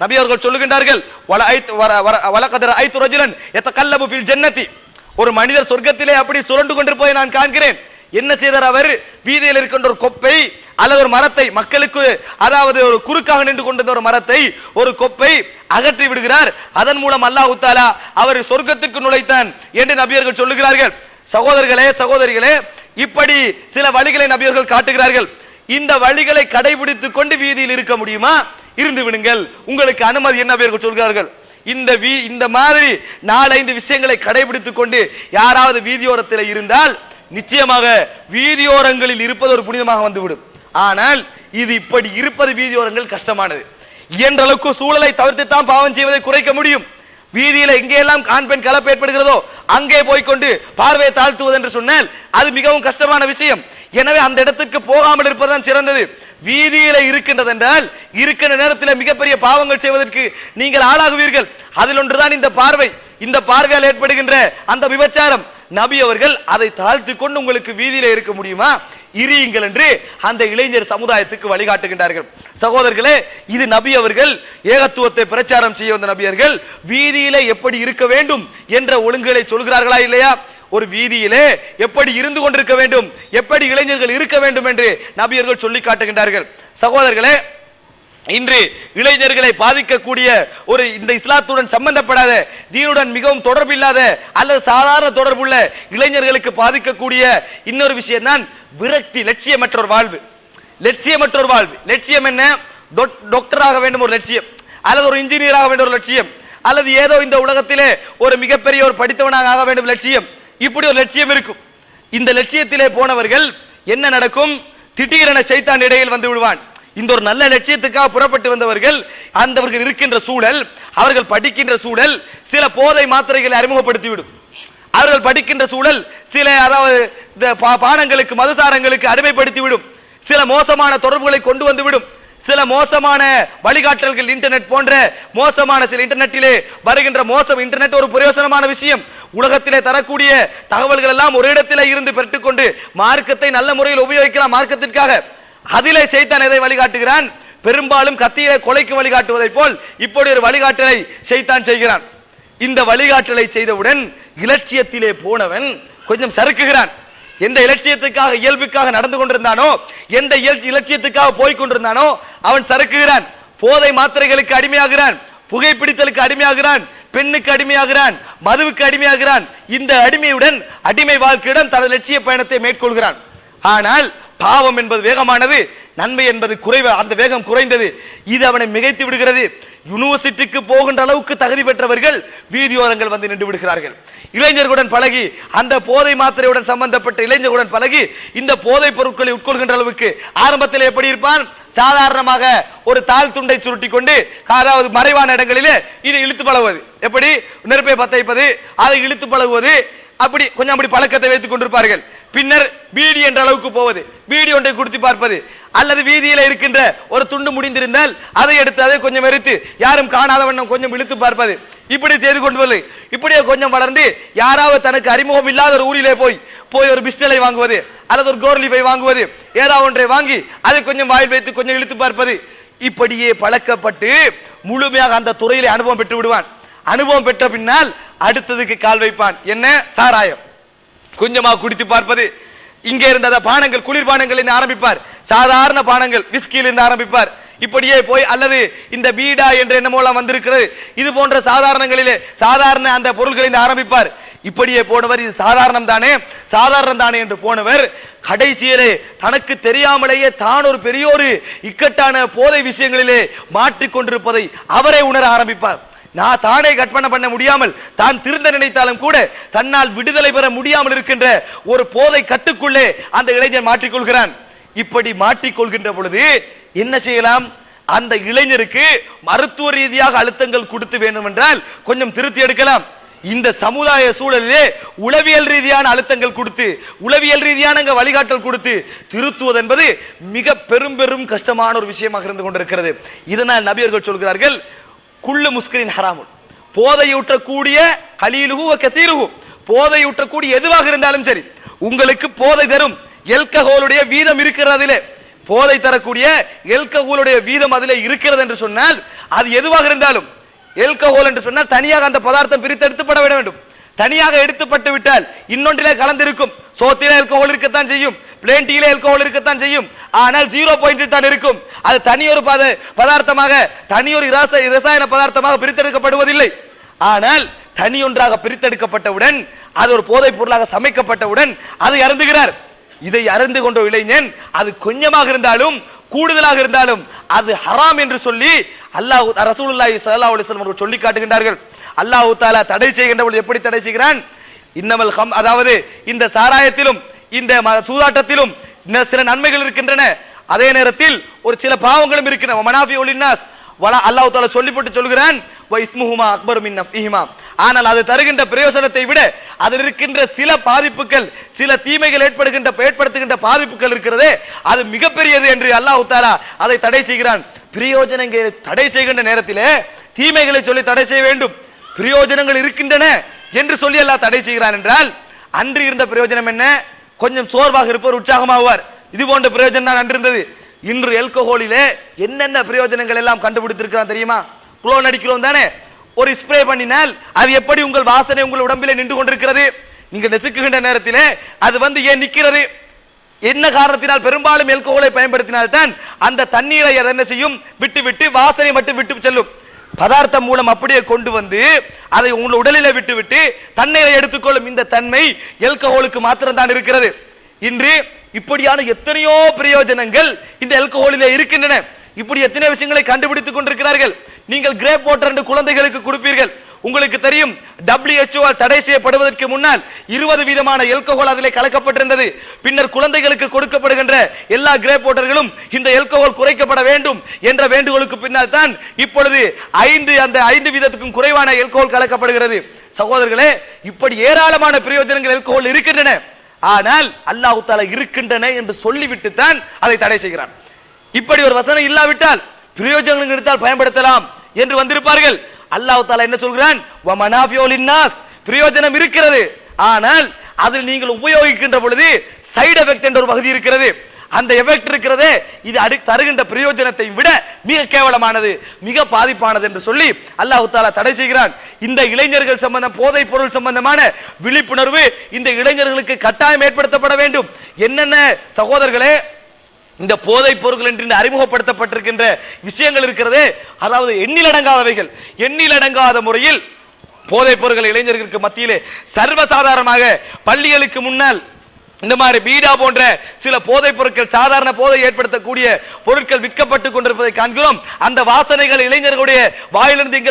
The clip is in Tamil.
நபி அவர்கள் சொல்லுகின்றார்கள், வலகத் ரஅய்து ரஜுலன் யதகல்லபு ஃபில் ஜன்னதி, ஒரு மனிதர் சொர்க்கத்திலே அப்படி சுரண்டு கொண்டிருப்பதை நான் காண்கிறேன். என்ன செய்தார் அவர்? வீதியில் இருக்கின்ற ஒரு கொப்பை அல்லது ஒரு மரத்தை, மக்களுக்கு அதாவது ஒரு குறுக்காக நின்று கொண்டிருந்த ஒரு மரத்தை, ஒரு கொப்பை அகற்றி விடுகிறார். அதன் மூலம் அல்லாஹ் தஆலா அவர் சொர்க்கத்திற்கு நுழைத்தான் என்று நபியர்கள் சொல்லுகிறார்கள். சகோதரர்களே, சகோதரிகளே, இப்படி சில வழிகளை நபியர்கள் காட்டுகிறார்கள். இந்த வழிகளை கடைபிடித்துக் கொண்டு வீதியில் இருக்க முடியுமா? இருந்து விடுங்கள், உங்களுக்கு அனுமதி என்ன நபியர்கள் சொல்கிறார்கள். இந்த மாதிரி 4-5 விஷயங்களை கடைபிடித்துக் கொண்டு யாராவது வீதியோரத்தில் இருந்தால் நிச்சயமாக வீதியோரங்களில் இருப்பது ஒரு புனிதமாக வந்துவிடும். ஆனால் இது இப்படி இருப்பது வீதியோரங்கள் கஷ்டமானது. இயன்ற அளவுக்கு சூழலை தவிர்த்து தான் பாவம் செய்வதை குறைக்க முடியும். வீதியில எங்கெல்லாம் ஆண் பெண் கலப்பு ஏற்படுகிறதோ அங்கே போய்கொண்டு பார்வையை தாழ்த்துவது என்று சொன்னால் அது மிகவும் கஷ்டமான விஷயம். எனவே அந்த இடத்துக்கு போகாமல் இருப்பதுதான் சிறந்தது. வீதியில இருக்கின்றது என்றால் இருக்கின்ற நேரத்தில் மிகப்பெரிய பாவங்கள் செய்வதற்கு நீங்கள் ஆளாகுவீர்கள். அதில் ஒன்றுதான் இந்த பார்வை. இந்த பார்வையால் ஏற்படுகின்ற அந்த விபச்சாரம். நபி அவர்கள் அதை தாழ்த்தி கொண்டு உங்களுக்கு வீதியில இருக்க முடியுமா, இருங்கள் என்று அந்த இளைஞர் சமுதாயத்துக்கு வழிகாட்டுகின்றார்கள். சகோதரர்களே, இது நபி அவர்கள் ஏகத்துவத்தை பிரச்சாரம் செய்ய வந்த நபியர்கள் வீதியிலே எப்படி இருக்க வேண்டும் என்ற ஒழுங்குகளை சொல்கிறார்களா இல்லையா? ஒரு வீதியிலே எப்படி இருந்து கொண்டிருக்க வேண்டும், எப்படி இளைஞர்கள் இருக்க வேண்டும் என்று நபியர்கள் சொல்லி காட்டுகின்றார்கள். சகோதரர்களே, இன்று இளைஞர்களை பாதிக்கக்கூடிய ஒரு இந்த இஸ்லாத்துடன் சம்பந்தப்படாத, தீனுடன் மிகவும் தொடர்பில்லாத அல்லது சாதாரண தொடர்புள்ள இளைஞர்களுக்கு பாதிக்கக்கூடிய இன்னொரு விஷயம் தான் விரக்தி, லட்சியமற்ற ஒரு வாழ்வு. லட்சியமற்ற ஒரு வாழ்வு. லட்சியம் என்ன? டாக்டராக வேண்டும் ஒரு லட்சியம், அல்லது ஒரு இன்ஜினியராக வேண்டும் ஒரு லட்சியம், அல்லது ஏதோ இந்த உலகத்திலே ஒரு மிகப்பெரிய ஒரு படித்தவனாக ஆக வேண்டும் லட்சியம். இப்படி ஒரு லட்சியம் இருக்கும். இந்த லட்சியத்திலே போனவர்கள் என்ன நடக்கும்? திடீரென சைத்தான் இடையில் வந்து விடுவான். இந்த ஒரு நல்ல லட்சியத்துக்காக புறப்பட்டு வந்தவர்கள், அந்தவர்கள் இருக்கின்ற சூழல், அவர்கள் படிக்கின்ற சூழல் சில போதை மாத்திரைகளை அறிமுகப்படுத்திவிடும். அவர்கள் படிக்கின்ற சூழல் சில அதாவது பானங்களுக்கு, மதுசாரங்களுக்கு அடிமைப்படுத்திவிடும். சில மோசமான தொடர்புகளை கொண்டு வந்துவிடும். சில மோசமான வழிகாட்டல்கள், இன்டர்நெட் போன்ற மோசமான சில இன்டர்நெட்டிலே வருகின்ற மோசம். இன்டர்நெட் ஒரு பிரயோசனமான விஷயம். உலகத்திலே தரக்கூடிய தகவல்கள் எல்லாம் ஒரு இடத்திலே இருந்து பெற்றுக்கொண்டு மார்க்கத்தை நல்ல முறையில் உபயோகிக்கலாம் மார்க்கத்திற்காக. அதிலே ஷைத்தான் எதை வழிகாட்டுகிறான்? பெரும்பாலும் கத்தியிலே கொலைக்கு வழிகாட்டுவதை போல் இப்படி ஒரு வழிகாட்டலை ஷைத்தான் செய்கிறான். இந்த வழிகாட்டலை செய்தவுடன் இலட்சியத்திலே போனவன் கொஞ்சம் சறுக்குகிறான். எந்த இலட்சியத்துக்காக இயல்புக்காக நடந்து கொண்டிருந்தானோ, எந்த இலட்சியத்துக்காக போய் கொண்டிருந்தானோ அவன் சறுக்குகிறான். போதை மாத்திரைகளுக்கு அடிமையாகிறான், புகைப்பிடித்தலுக்கு அடிமையாகிறான், பெண்ணுக்கு அடிமையாகிறான், மதுவுக்கு அடிமையாகிறான். இந்த அடிமையுடன், அடிமை வாழ்க்கையுடன் தனது லட்சிய பயணத்தை மேற்கொள்கிறான். ஆனால் பாவம் என்பது வேகமானது, நன்மை என்பது குறைவு, அந்த வேகம் குறைந்தது. இது அவனை மிகைத்து விடுகிறது. யூனிவர்சிட்டிக்கு போகின்ற அளவுக்கு தகுதி பெற்றவர்கள் வீதியோரங்கள் வந்து நின்று விடுகிறார்கள். இளைஞர்களுடன் பழகி, அந்த போதை மாத்திரையுடன் சம்பந்தப்பட்ட இளைஞர்களுடன் பழகி இந்த போதை பொருட்களை உட்கொள்கின்ற அளவுக்கு ஆரம்பத்தில் எப்படி இருப்பான்? சாதாரணமாக ஒரு தாழ் துண்டை சுருட்டி கொண்டு, அதாவது மறைவான இடங்களிலே இது இழுத்து பழகுவது. எப்படி? நெருப்பை பத்த வைப்பது, அதை இழுத்து பழகுவது, அப்படி கொஞ்சம் அப்படி பழக்கத்தை வைத்துக் கொண்டிருப்பார்கள். பின்னர் பீடி என்ற அளவுக்கு போவது, பீடி ஒன்றை குடித்து பார்ப்பது, அல்லது வீதியில இருக்கின்ற ஒரு துண்டு முடிந்திருந்தால் அதை எடுத்து அதை கொஞ்சம் எரித்து யாரும் காணாத வண்ணம் கொஞ்சம் இழுத்து பார்ப்பது. இப்படி செய்து கொண்டு வரலை. இப்படியே கொஞ்சம் வளர்ந்து யாராவது தனக்கு அறிமுகம் இல்லாத ஒரு ஊரிலே போய் ஒரு பிஸ்டலை வாங்குவது, அல்லது ஒரு கோர்லிஃபை வாங்குவது, ஏதாவது ஒன்றை வாங்கி அதை கொஞ்சம் வாயில் வைத்து கொஞ்சம் இழுத்து பார்ப்பது. இப்படியே பழக்கப்பட்டு முழுமையாக அந்த துறையிலே அனுபவம் பெற்று விடுவான். அனுபவம் பெற்ற பின்னால் அடுத்ததுக்கு கால் வைப்பான். என்ன? சாராயம். கொஞ்சமாக குடித்து பார்ப்பது. இங்கே இருந்த பானங்கள், குளிர்பானங்கள் ஆரம்பிப்பார். சாதாரண பானங்கள், விஸ்கியிலிருந்து ஆரம்பிப்பார். இப்படியே போய் அல்லது இந்த பீடா என்ற என்னமோலாம் வந்திருக்கிறது, இது போன்ற சாதாரணங்களிலே சாதாரண அந்த பொருள்களில் ஆரம்பிப்பார். இப்படியே போனவர் இது சாதாரணம் தானே, சாதாரணம் தானே என்று போனவர் கடைசியிலே தனக்கு தெரியாமலேயே தான் ஒரு பெரிய ஒரு இக்கட்டான போதை விஷயங்களிலே மாட்டிக்கொண்டிருப்பதை அவரே உணர ஆரம்பிப்பார். நான் தானே கற்பனை பண்ண முடியாமல், தான் திருந்த நினைத்தாலும் கூட தன்னால் விடுதலை பெற முடியாமல் இருக்கின்ற ஒரு போதை கட்டுக்குள்ளே அந்த இளைஞர் மாட்டிக்கொள்கிறான். இப்படி மாட்டிக்கொள்கின்ற பொழுது என்ன செய்யலாம்? அந்த இளைஞருக்கு மருத்துவ ரீதியாக அழுத்தங்கள் கொடுத்து வேண்டும் என்றால் கொஞ்சம் திருத்தி எடுக்கலாம். இந்த சமுதாய சூழலிலே உளவியல் ரீதியான அழுத்தங்கள் கொடுத்து, உளவியல் ரீதியான வழிகாட்டல் கொடுத்து திருத்துவது என்பது மிக பெரும் பெரும் கஷ்டமான ஒரு விஷயமாக இருந்து கொண்டிருக்கிறது. இதனால் நபியர்கள் சொல்கிறார்கள், குள்ளு முஸ்கிரின் ஹராமுன், போதையூட்டக்கூடிய கலீலுஹு வ கதீருஹு, போதையூட்டக்கூடிய எதுவாக இருந்தாலும் சரி, உங்களுக்கு போதை தரும் எல்கஹோலுடைய வீதம் இருக்கிறதிலே போதை தரக்கூடிய எல்கஹோலுடைய வீதம் அதிலே இருக்கிறது என்று சொன்னால் அது எதுவாக இருந்தாலும், எல்கஹோல் என்று சொன்னால் தனியாக அந்த பதார்த்தம் பிரித்தெடுத்துப்பட வேண்டும். தனியாக எடுத்துப்பட்டு விட்டால் இன்னொன்றிலே கலந்திருக்கும். சோத்திலே ஆல்கஹால் இருக்கத்தான் செய்யும், பிளேன் டீலே ஆல்கஹால் இருக்கத்தான் செய்யும். ஆனால் 0 தான் இருக்கும். அது தனியொரு பதார்த்தமாக, தனியொரு இரசாயன பதார்த்தமாக பிரித்தெடுக்கப்படுவதில்லை. ஆனால் தனியொன்றாக பிரித்தெடுக்கப்பட்டவுடன், அது ஒரு போதைப் பொருளாக சமைக்கப்பட்டவுடன் அதை அருந்துகிறார். இதை அருந்து கொண்ட இளைஞன் அது கொஞ்சமாக இருந்தாலும் கூடுதலாக இருந்தாலும் அது ஹராம் என்று சொல்லி அல்லாஹ் ரசூலுல்லாஹி ஸல்லல்லாஹு அலைஹி வஸல்லம் அவர்கள் சொல்லி காட்டுகின்றார்கள். அல்லாஹ் தஆலா தடை செய்கின்ற பொழுது எப்படி தடை செய்கிறான்? இன்னமல் கம், அதாவது இந்த சாராயத்திலும் இந்த சூதாட்டத்திலும் சில நன்மைகள் இருக்கின்றன, அதே நேரத்தில் ஒரு சில பாவங்களும் இருக்கின்றன. மனாஃபிஉ லின்னாஸ் வலா அல்லாஹ் தஆலா சொல்லிவிட்டு சொல்கிறான் வ இஸ்முஹுமா அக்பரு மின் நஃபிஹிமா. ஆனால் அது தருகின்ற பிரயோஜனத்தை விட அதில் இருக்கின்ற சில பாதிப்புகள், சில தீமைகள் ஏற்படுத்துகின்ற பாதிப்புகள் இருக்கிறதே, அது மிகப்பெரியது என்று அல்லாஹ் தஆலா அதை தடை செய்கிறான். பிரயோஜனங்களை தடை செய்கின்ற நேரத்திலே தீமைகளை சொல்லி தடை செய்ய வேண்டும். பிரயோஜனங்கள் இருக்கின்றன என்று சொல்லி அல்லாஹ் தடை செய்கிறான் என்றால், அன்று இருந்த பிரயோஜனம் என்ன? கொஞ்சம் சோர்வாக இருப்பவர் உற்சாகமாவார். இது போன்ற பிரயோஜனம் தான் அன்று இருந்தது. இன்று ஆல்கஹாலிலே என்னென்ன பிரயோஜனங்கள் எல்லாம் கண்டுபிடித்திருக்கிறான் தெரியுமா? குளோன் அடிக்கிறோம் தானே, ஒரு ஸ்ப்ரே பண்ணினால் அது எப்படி உங்கள் வாசனை உங்கள் உடம்பிலே நின்று கொண்டிருக்கிறது. நீங்கள் நெசுக்குகின்ற நேரத்திலே அது ஏன் நிற்கிறது? என்ன காரணத்தினால்? பெரும்பாலும் ஆல்கஹாலை பயன்படுத்தினால்தான் அந்த தண்ணீரை என்ன செய்யும்? விட்டு வாசனை மட்டும் விட்டு செல்லும். பதார்த்தம் மூலம் அப்படியே கொண்டு வந்து அதை உங்கள் உடலிலே விட்டு தண்ணீரை எடுத்துக்கொள்ளும் இந்த தன்மை ஆல்கஹாலுக்கு மாத்திரம்தான் இருக்கிறது. இன்று இப்படியான எத்தனையோ பிரயோஜனங்கள் இந்த ஆல்கஹாலிலே இருக்கின்றன. இப்படி எத்தனை விஷயங்களை கண்டுபிடித்துக் கொண்டிருக்கிறார்கள். நீங்கள் கிரேப் வாட்டர் என்று குழந்தைகளுக்கு கொடுப்பீர்கள். உங்களுக்கு தெரியும், WHO தடை செய்யப்படுவதற்கு முன்னால் 20 விதமான ஆல்கஹால் அதிலே கலக்கப்பட்டிருந்தது. பின்னர் குழந்தைகளுக்கு கொடுக்கப்படுகின்ற எல்லா கிரேப் வாட்டர்களும் இந்த ஆல்கஹால் குறைக்கப்பட வேண்டும் என்ற வேண்டுகோளுக்கு பின்னால் தான் இப்பொழுது 5 வீதத்துக்கும் குறைவான ஆல்கஹால் கலக்கப்படுகிறது. சகோதரர்களே, இப்படி ஏராளமான பிரயோஜனங்கள் ஆல்கஹால் இருக்கின்றன. ஆனால் அல்லாஹ் தஆலா இருக்கின்றன என்று சொல்லிவிட்டு தான் அதை தடை செய்கிறான். இப்படி ஒரு வசனம் இல்லாவிட்டால் பிரயோஜனங்கள் எடுத்தால் பயன்படுத்தலாம் என்று வந்திருப்பார்கள். அல்லாஹ் தஆலா என்ன சொல்கிறான்? வ மனாஃபிஉ லின்னாஸ், பிரயோஜனம் இருக்கிறது, ஆனால் அதில் நீங்கள் உபயோகிக்கின்ற பொழுது சைடு எஃபெக்ட் என்ற ஒரு பகுதி இருக்கிறது. அந்த எஃபெக்ட் இருக்கிறதே, இது தருகின்ற பிரயோஜனத்தை விட மிக கேவலமானது, மிக பாதிப்பானது என்று சொல்லி அல்லாஹ் தஆலா தடை செய்கிறான். இந்த இளைஞர்கள் சம்பந்தம், போதைப் பொருள் சம்பந்தமான விழிப்புணர்வு இந்த இளைஞர்களுக்கு கட்டாயம் ஏற்படுத்தப்பட வேண்டும். என்னென்ன சகோதரர்களே, இந்த போதைப் பொருட்கள் என்று அறிமுகப்படுத்தப்பட்டிருக்கின்ற விஷயங்கள் இருக்கிறதே, அதாவது எண்ணிலடங்காதவைகள். எண்ணிலடங்காத முறையில் போதைப் பொருட்கள் இளைஞர்களுக்கு மத்தியிலே சர்வசாதாரணமாக பள்ளிகளுக்கு முன்னால் இந்த மாதிரி பீடா போன்ற சில போதைப் பொருட்கள், சாதாரண போதை ஏற்படுத்தக்கூடிய பொருட்கள் விற்கப்பட்டுக் கொண்டிருப்பதை காண்கிறோம். அந்த வாசனைகள் இளைஞர்களுடைய வாயிலிருந்து